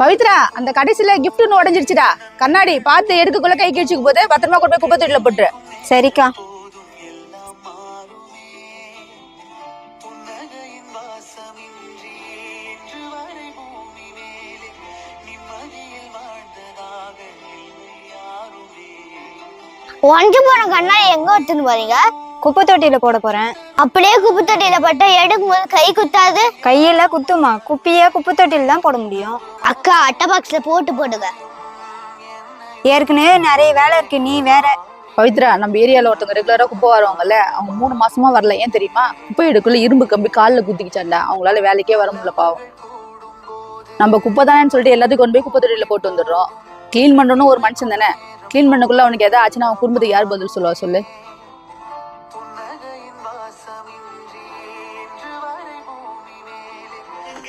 பவித்ரா, அந்த கடைசியில gift ஒன்று உடஞ்சிருச்சுடா. கண்ணாடி பார்த்து எடுக்கக்குள்ள கை கிழிச்சுக்கு போது பத்திரமா கொண்டு போய் குப்பை தொட்டில போட்டுரு. சரிக்கா. ஒன்று போன கண்ணாடி எங்க எடுத்துன்னு போறீங்க? குப்பை தொட்டியில போட போறேன். அப்படியே குப்பை தொட்டியில பட்டா எடுக்கும் போது கை குத்தாது? கையில குத்துமா, குப்பிய குப்பை தொட்டியில தான் போட முடியும். அக்கா அட்டை பாக்ஸ்ல போடுங்க. ஏற்கனவே நிறைய வேலை இருக்கு, நீ வேற. பவித்ரா, நம்ம ஏரியால ஒருத்தவங்க ரெகுலரா குப்பை வருவாங்கல்ல, அவங்க 3 மாசமா வரல. ஏன் தெரியுமா? குப்பை எடுக்குள்ள இரும்பு கம்பி காலில் குத்திக்கிச்சாண்டா. அவங்களால வேலைக்கே வர முடியல பாவம். நம்ம குப்பை தானேன்னு சொல்லிட்டு எல்லாத்தையும் கொண்டு போய் குப்பை தொட்டியில போட்டு வந்துடுறோம். கிளீன் பண்ணணும் ஒரு மனுஷன் தானே. கிளீன் பண்ணக்குள்ள அவனுக்கு எதாவது ஆச்சுன்னா அவன் குடும்பத்துக்கு யார் பதில் சொல்லுவா சொல்லு?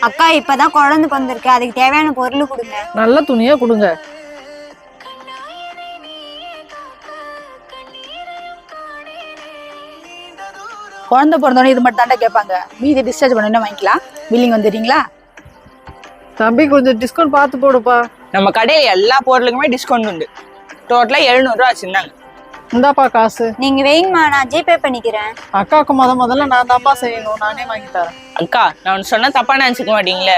அக்கா இப்பதான் குழந்தை வந்திருக்கு, அதுக்கு தேவையான பொருள் கொடுங்க. நல்ல துணியா கொடுங்க. குழந்தை பிறந்தோடனே இது மட்டும் தாண்டா கேட்பாங்க. மீதி டிஸ்சார்ஜ் பண்ணணும் வாங்கிக்கலாம். பில்லிங் வந்துடுறீங்களா? தம்பி கொஞ்சம் டிஸ்கவுண்ட் பார்த்து போடுப்பா. நம்ம கடையில் எல்லா பொருளுக்குமே டிஸ்கவுண்ட் உண்டு. டோட்டலாக 700 ரூபா வச்சுருந்தாங்க. இந்தாப்பா காசு. நீங்க வைங்கம்மா, நான் ஜிபே பண்ணிக்கிறேன். அக்காவுக்கு முதல்ல நான் தான்ப்பா செய்யணும், நானே வாங்கி தரேன். அக்கா, நான் சொன்னா தப்பா நினைச்சுக்க மாட்டீங்களே.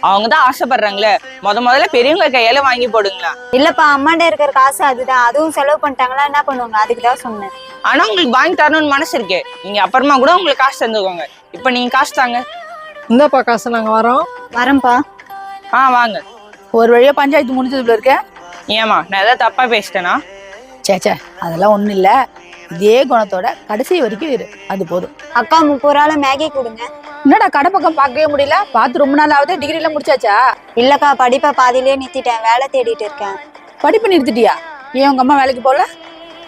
அவங்க தான் ஆசைப்படுறாங்களே, முதல்ல பெரியவங்க கையால வாங்கி போடுங்களா. இல்லப்பா, அம்மாண்ட இருக்கிற காசு அதுதான். அதுவும் செலவு பண்ணிட்டாங்களா என்ன பண்ணுவாங்க, அதுக்கு தான் சொன்னேன். ஆனா உங்களுக்கு வாங்கி தரணும்னு மனசு இருக்கே. நீங்க அப்புறமா கூட உங்களுக்கு காசு தந்துக்கோங்க. இப்ப நீங்க காசு தாங்க. இந்தாப்பா காசு, நாங்க வரோம். வரேன்ப்பா. வாங்க. ஒரு வழியா பஞ்சாயத்து முடிஞ்சதுல இருக்க. ஏமா, நான் ஏதாவது தப்பா பேசிட்டேனா? சேச்சே, அதெல்லாம் ஒண்ணும் இல்ல. இதே குணத்தோட கடைசி வரைக்கும் இரு, அது போதும். அக்கா 30 ரூபால மேகி கொடுங்க. என்னடா கடை பக்கம் பார்க்கவே முடியல? பார்த்து ரொம்ப நாள் ஆகுது. டிகிரி எல்லாம் முடிச்சாச்சா? இல்லக்கா, படிப்பை பாதியிலே நிறுத்திட்டேன், வேலை தேடிட்டு இருக்கேன். படிப்பு நிறுத்திட்டியா? ஏன் உங்க அம்மா வேலைக்கு போகல?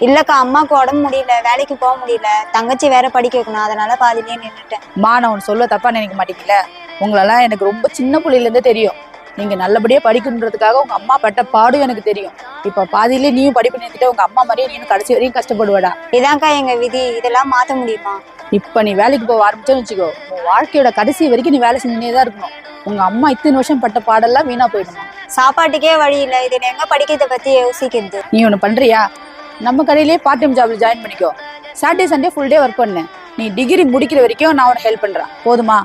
இல்லக்கா, அம்மாவுக்கு உடம்பு முடியல, வேலைக்கு போக முடியல. தங்கச்சி வேற படிக்க வைக்கணும், அதனால பாதியிலே நின்றுட்டேன். நான் ஒன்று சொல்ல தப்பா நினைக்க மாட்டீங்களே. உங்களெல்லாம் எனக்கு ரொம்ப சின்ன புள்ளையில இருந்தே தெரியும். நீங்க நல்லபடியா படிக்கணுன்றதுக்காக உங்க அம்மா பட்ட பாடும் எனக்கு தெரியும். இப்ப பாதியிலே நீயும் படிப்பு நிறுத்திட்டு உங்க அம்மா மாதிரியே நீயும் கடைசி வரையும் கஷ்டப்படுவடா. இதான்க்கா எங்க விதி, இதெல்லாம் மாத்த முடியுமா? இப்ப நீ வேலைக்கு போக ஆரம்பிச்சோன்னு வச்சுக்கோ, உன் வாழ்க்கையோட கடைசி வரைக்கும் நீ வேலை செஞ்சுனே தான் இருக்கணும். உங்க அம்மா இத்தனை வருஷம் பட்ட பாடெல்லாம் வீணா போயிடுமா? சாப்பாட்டுக்கே வழி இல்லை, இது எங்க படிக்கிறத பத்தி யோசிக்கிறது. நீ ஒண்ணு பண்றியா? நம்ம கடையிலேயே பார்ட் டைம் ஜாப்ல ஜாயின் பண்ணிக்கோ. Saturday Sunday full day work பண்ணு. நீ டிகிரி முடிக்கிற வரைக்கும் நான் உனக்கு ஹெல்ப் பண்றேன், போதுமா?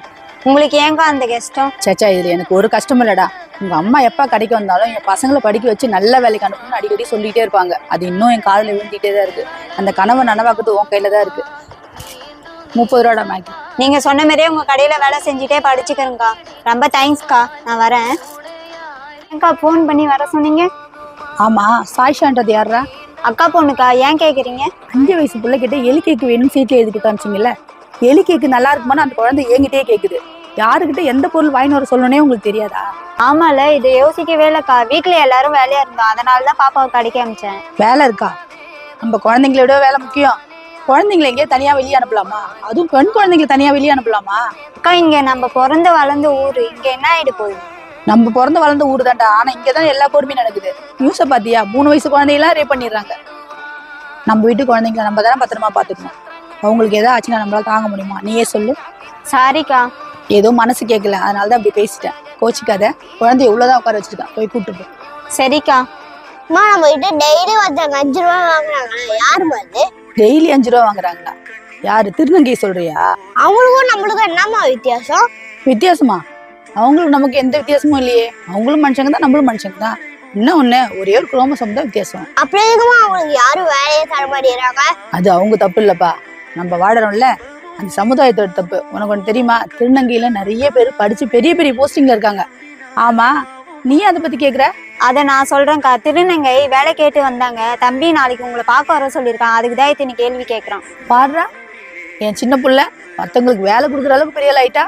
உங்களுக்கு ஏங்கா அந்த கஷ்டம்? சேச்சா, இதுல எனக்கு ஒரு கஷ்டம் இல்லடா. உங்க அம்மா எப்ப கடைக்கு வந்தாலும் என் பசங்களை படிக்க வச்சு நல்ல வேலைக்கு அனுப்பணும்னு அடிக்கடி சொல்லிட்டே இருப்பாங்க. அது இன்னும் என் காதுல விழுந்துட்டே தான் இருக்கு. அந்த கனவை நனவாக்குறது உன் கையில தான் இருக்கு. 30 ரூபாடா மேகி. நீங்க சொன்ன மாதிரியே உங்க கடையில வேலை செஞ்சுட்டே படிச்சுக்கிறேங்க்கா. ரொம்ப தேங்க்ஸ்க்கா, நான் வரேன். ஏங்கா போன் பண்ணி வர சொன்னீங்க? ஆமா, சாய்ஷான்றது யாரா? அக்கா பொண்ணுக்கா. ஏன் கேக்குறீங்க? 5 வயசு பிள்ளை கிட்ட எலி கேக்கு வேணும்னு சீட்ல எழுதிட்டு காமிச்சிங்கல்ல. எலி கேக்கு நல்லா இருக்குமான்னு அந்த குழந்தை என்கிட்டயே கேக்குது. யாருக்கிட்ட எந்த பொருள் வாங்கிட்டு வர சொல்லணும்னே உங்களுக்கு தெரியாதா? ஆமால, இதை யோசிக்கவே இல்லக்கா. வீட்டுல எல்லாரும் வேலையா இருந்தோம், அதனாலதான் பாப்பாவை கடைக்கு அனுப்பிச்சேன். வேலை இருக்கா? நம்ம குழந்தைங்களை விட வேலை முக்கியம். குழந்தைங்களை எங்கேயே தனியா வெளியே அனுப்பலாமா? அதுவும் பெண் குழந்தைங்களை தனியா வெளியே அனுப்பலாமா? அக்கா, இங்க நம்ம பிறந்து வளர்ந்த ஊரு, இங்க என்ன ஆயிடு போகுது? நம்ம பிறந்து வளர்ந்த ஊரு தான்டா. ஆனா இங்கதான் எல்லா கொடுமையும் நடக்குது. நியூஸை பாத்தியா? 3 வயசு குழந்தையெல்லாம் ரேப் பண்ணிடுறாங்க. நம்ம வீட்டு குழந்தைங்களை நம்ம தானே பத்திரமா பாத்துக்கணும். அவங்களுக்கு எதாவது ஆச்சுன்னா நம்மளால தாங்க முடியுமா? நீயே சொல்லு. சாரிக்கா, ஏதோ மனசு கேட்கல, அதனாலதான் அப்படி பேசிட்டேன். கோச்சிக்காத. குழந்தை எவ்வளவுதான் உட்கார வச்சிருக்கான், போய் கூப்பிட்டு. சரிக்கா. அம்மா, நம்ம கிட்ட டெய்லி ஒருத்தவங்க 5 ரூபா வாங்குறாங்களா? யாரு பாரு? டெய்லி 5 ரூபா வாங்குறாங்களா? யாரு? திருநங்கை சொல்றியா? அவங்களுக்கும் நம்மளுக்கும் என்னம்மா வித்தியாசம்? வித்தியாசமா? அவங்களுக்கு நமக்கு எந்த வித்தியாசமும் இல்லையே. அவங்களும் மனுஷங்க தான், நம்மளும் மனுஷங்க தான். இன்னும் ஒண்ணு, ஒரே ஒரு குரோமோசோம் தான் வித்தியாசம். அப்படி இருக்குமா அவங்களுக்கு யாரும் வேலையை தர மாட்டேங்கிறாங்க? அது அவங்க தப்பு இல்லப்பா, நம்ம வாடுறோம்ல அந்த சமுதாயத்தோட தப்பு. உனக்கு ஒன்று தெரியுமா? திருநங்கையில நிறைய பேர் படிச்சு பெரிய பெரிய போஸ்டிங்ல இருக்காங்க. ஆமா, நீ அதை பத்தி கேக்குற? அதை நான் சொல்றேன்க்கா. திருநங்கை வேலை கேட்டு வந்தாங்க. தம்பி நாளைக்கு உங்களை பார்க்க வர சொல்லியிருக்கான், அதுக்கு தான் இத்தனை கேள்வி கேட்கறான். பாடுறா, என் சின்ன புள்ள மற்றவங்களுக்கு வேலை கொடுக்குற அளவுக்கு பெரிய ஆயிட்டா.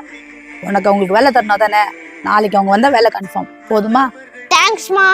உனக்கு அவங்களுக்கு வேலை தரணும் தானே. நாளைக்கு அவங்க வந்தா வேலை கன்ஃபார்ம், போதுமா? தேங்க்ஸ்மா.